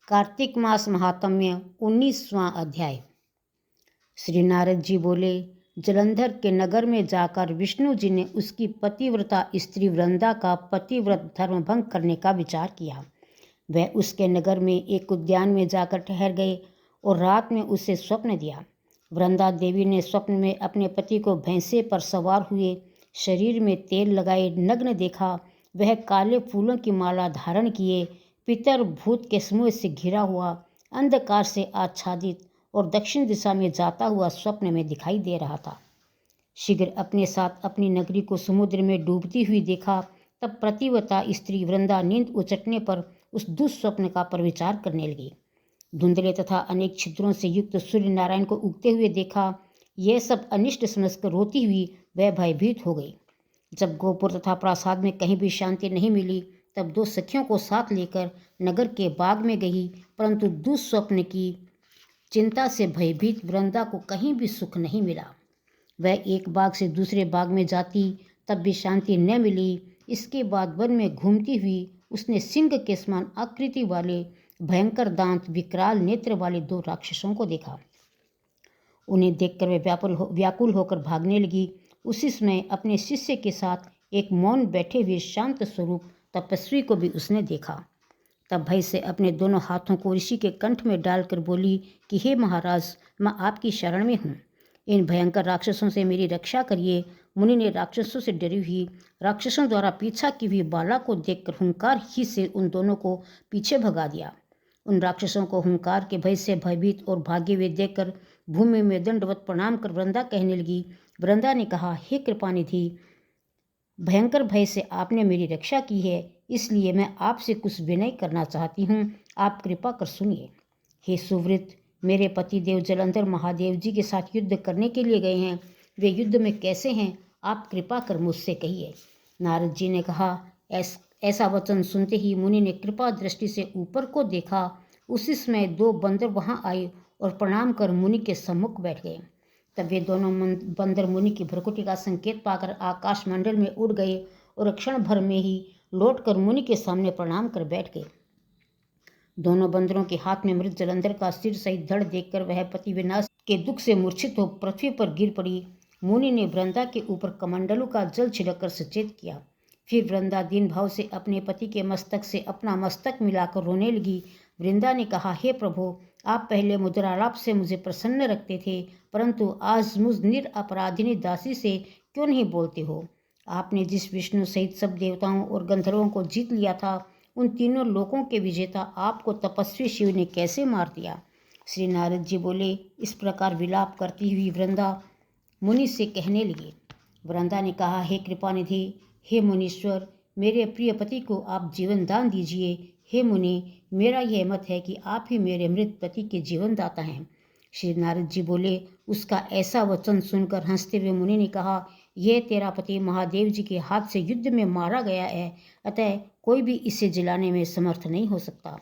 कार्तिक मास महात्म्य 19वां अध्याय। श्री नारद जी बोले, जलंधर के नगर में जाकर विष्णु जी ने उसकी पतिव्रता स्त्री वृंदा का पतिव्रत धर्म भंग करने का विचार किया। वह उसके नगर में एक उद्यान में जाकर ठहर गए और रात में उसे स्वप्न दिया। वृंदा देवी ने स्वप्न में अपने पति को भैंसे पर सवार हुए, शरीर में तेल लगाए नग्न देखा। वह काले फूलों की माला धारण किए, पितर भूत के समूह से घिरा हुआ, अंधकार से आच्छादित और दक्षिण दिशा में जाता हुआ स्वप्न में दिखाई दे रहा था। शीघ्र अपने साथ अपनी नगरी को समुद्र में डूबती हुई देखा। तब प्रतिव्रता स्त्री वृंदा नींद उचटने पर उस दुस्वप्न का पर विचार करने लगी। धुंधले तथा अनेक छिद्रों से युक्त सूर्य नारायण को उगते हुए देखा। यह सब अनिष्ट समझकर रोती हुई वह भयभीत हो गई। जब गोपुर तथा प्रासाद में कहीं भी शांति नहीं मिली, तब दो सखियों को साथ लेकर नगर के बाग में गई, परंतु दुस्वप्न की चिंता से भयभीत वृंदा को कहीं भी सुख नहीं मिला। वह एक बाग से दूसरे बाग में जाती, तब भी शांति न मिली। इसके बाद वन में घूमती हुई उसने सिंह के समान आकृति वाले, भयंकर दांत, विकराल नेत्र वाले दो राक्षसों को देखा। उन्हें देखकर वह व्याकुल होकर भागने लगी। उसी समय अपने शिष्य के साथ एक मौन बैठे हुए शांत स्वरूप तपस्वी को भी उसने देखा। तब भय से अपने दोनों हाथों को ऋषि के कंठ में डालकर बोली कि हे महाराज, मैं आपकी शरण में हूँ। इन भयंकर राक्षसों से मेरी रक्षा करिए। मुनि ने राक्षसों से डरी हुई, राक्षसों द्वारा पीछा की हुई बाला को देखकर हुंकार ही से उन दोनों को पीछे भगा दिया। उन राक्षसों को हुंकार के भय से भयभीत और भागे हुए देखकर भूमि में दंडवत प्रणाम कर वृंदा कहने लगी। वृंदा ने कहा, हे कृपानिधि, भयंकर भय से आपने मेरी रक्षा की है, इसलिए मैं आपसे कुछ विनय करना चाहती हूँ। आप कृपा कर सुनिए। हे सुवृत, मेरे पति देव जलंधर महादेव जी के साथ युद्ध करने के लिए गए हैं। वे युद्ध में कैसे हैं, आप कृपा कर मुझसे कहिए। नारद जी ने कहा। ऐसा वचन सुनते ही मुनि ने कृपा दृष्टि से ऊपर को देखा। उसी समय दो बंदर वहां आए और प्रणाम कर मुनि के सम्मुख बैठ गए। तब वे दोनों बंदर मुनि की भ्रुकुटी का संकेत पाकर आकाश मंडल में उड़ गए और क्षण भर में ही लौटकर मुनि के सामने प्रणाम कर बैठ गए। दोनों बंदरों के हाथ में मृत जलंधर का सिर सहित धड़ देखकर वह पति विनाश के दुख से मूर्छित हो पृथ्वी पर गिर पड़ी। मुनि ने वृंदा के ऊपर कमंडलू का जल छिड़ककर सचेत किया। फिर वृंदा दीन भाव से अपने पति के मस्तक से अपना मस्तक मिलाकर रोने लगी। वृंदा ने कहा, हे प्रभु, आप पहले मुद्रालाप से मुझे प्रसन्न रखते थे, परंतु आज मुझ निरपराधिनी दासी से क्यों नहीं बोलते हो? आपने जिस विष्णु सहित सब देवताओं और गंधर्वों को जीत लिया था, उन तीनों लोकों के विजेता आपको तपस्वी शिव ने कैसे मार दिया? श्री नारद जी बोले। इस प्रकार विलाप करती हुई वृंदा मुनि से कहने लगी। वृंदा ने कहा, हे कृपानिधि, हे मुनीश्वर, मेरे प्रिय पति को आप जीवन दान दीजिए। हे मुनि, मेरा यह मत है कि आप ही मेरे मृत पति के जीवन दाता हैं। श्री नारद जी बोले। उसका ऐसा वचन सुनकर हंसते हुए मुनि ने कहा, यह तेरा पति महादेव जी के हाथ से युद्ध में मारा गया है, अतः कोई भी इसे जिलाने में समर्थ नहीं हो सकता।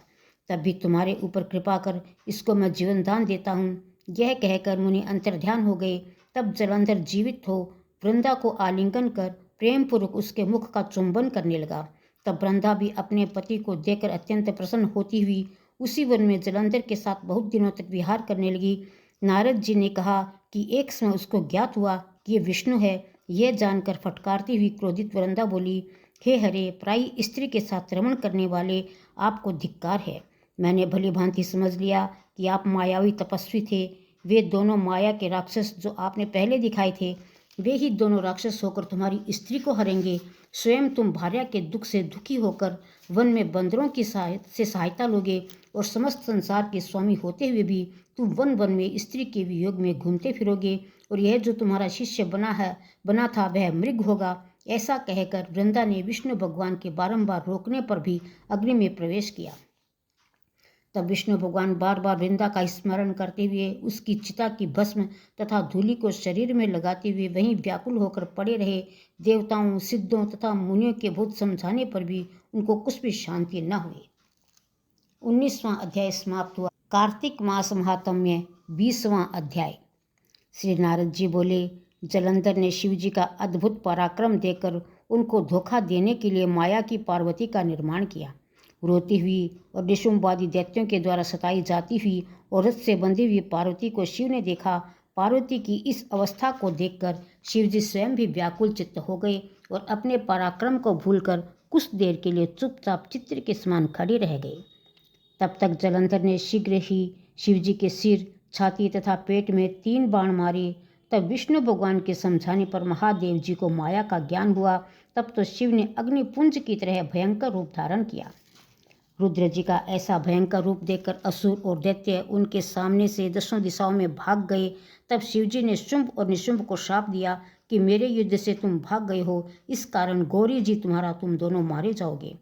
तब भी तुम्हारे ऊपर कृपा कर इसको मैं जीवन दान देता हूँ। यह कहकर मुनि अंतर्ध्यान हो गए। तब जलंधर जीवित हो वृंदा को आलिंगन कर प्रेम पूर्वक उसके मुख का चुंबन करने लगा। तब वृंदा भी अपने पति को देखकर अत्यंत प्रसन्न होती हुई उसी वन में जलंधर के साथ बहुत दिनों तक विहार करने लगी। नारद जी ने कहा कि एक समय उसको ज्ञात हुआ कि ये विष्णु है। यह जानकर फटकारती हुई क्रोधित वृंदा बोली, हे हरे, पराई स्त्री के साथ रमण करने वाले, आपको धिक्कार है। मैंने भली भांति समझ लिया कि आप मायावी तपस्वी थे। वे दोनों माया के राक्षस जो आपने पहले दिखाए थे, वे ही दोनों राक्षस होकर तुम्हारी स्त्री को हरेंगे। स्वयं तुम भार्या के दुख से दुखी होकर वन में बंदरों की सहायता लोगे और समस्त संसार के स्वामी होते हुए भी तुम वन वन में स्त्री के वियोग में घूमते फिरोगे, और यह जो तुम्हारा शिष्य बना था वह मृग होगा। ऐसा कहकर वृंदा ने विष्णु भगवान के बारंबार रोकने पर भी अग्नि में प्रवेश किया। तब विष्णु भगवान बार बार वृंदा का स्मरण करते हुए उसकी चिता की भस्म तथा धूलि को शरीर में लगाते हुए वहीं व्याकुल होकर पड़े रहे। देवताओं, सिद्धों तथा मुनियों के बहुत समझाने पर भी उनको कुछ भी शांति न हुई। 19वां अध्याय समाप्त हुआ। कार्तिक मास महात्म्य 20वां अध्याय। श्री नारद जी बोले, जलंधर ने शिव जी का अद्भुत पराक्रम देकर उनको धोखा देने के लिए माया की पार्वती का निर्माण किया। रोती हुई और निशुम्भवादी दैत्यों के द्वारा सताई जाती हुई और रथ से बंधी हुई पार्वती को शिव ने देखा। पार्वती की इस अवस्था को देखकर शिवजी स्वयं भी व्याकुल चित्त हो गए और अपने पराक्रम को भूलकर कुछ देर के लिए चुपचाप चित्र के समान खड़े रह गए। तब तक जलंधर ने शीघ्र ही शिवजी के सिर, छाती तथा पेट में 3 बाण मारे। तब विष्णु भगवान के समझाने पर महादेव जी को माया का ज्ञान हुआ। तब तो शिव ने अग्निपुंज की तरह भयंकर रूप धारण किया। रुद्र जी का ऐसा भयंकर रूप देखकर असुर और दैत्य उनके सामने से दसों दिशाओं में भाग गए। तब शिवजी ने शुंभ और निशुंभ को श्राप दिया कि मेरे युद्ध से तुम भाग गए हो, इस कारण गौरी जी तुम दोनों मारे जाओगे।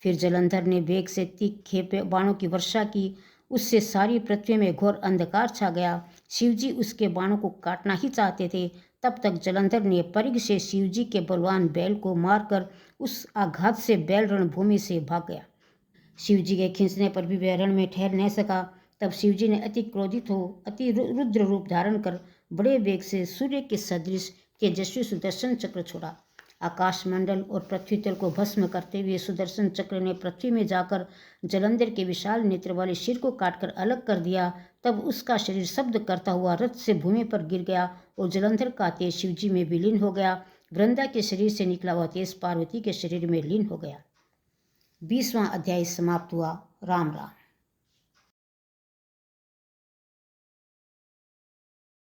फिर जलंधर ने वेग से तीखे बाणों की वर्षा की। उससे सारी पृथ्वी में घोर अंधकार छा गया। शिवजी उसके बाणों को काटना ही चाहते थे। तब तक जलंधर ने परिघ से शिवजी के बलवान बैल को मारकर उस आघात से बैल रणभूमि से भाग गया। शिवजी के खींचने पर भी वह रण में ठहर न सका। तब शिवजी ने अति क्रोधित हो अति रुद्र रूप धारण कर बड़े वेग से सूर्य के सदृश तेजस्वी सुदर्शन चक्र छोड़ा। आकाशमंडल और पृथ्वी तल को भस्म करते हुए सुदर्शन चक्र ने पृथ्वी में जाकर जलंधर के विशाल नेत्र वाले सिर को काटकर अलग कर दिया। तब उसका शरीर शब्द करता हुआ रथ से भूमि पर गिर गया और जलंधर का तेज शिवजी में विलीन हो गया। वृंदा के शरीर से निकला हुआ तेज पार्वती के शरीर में लीन हो गया। 20वां अध्याय समाप्त हुआ। राम राम।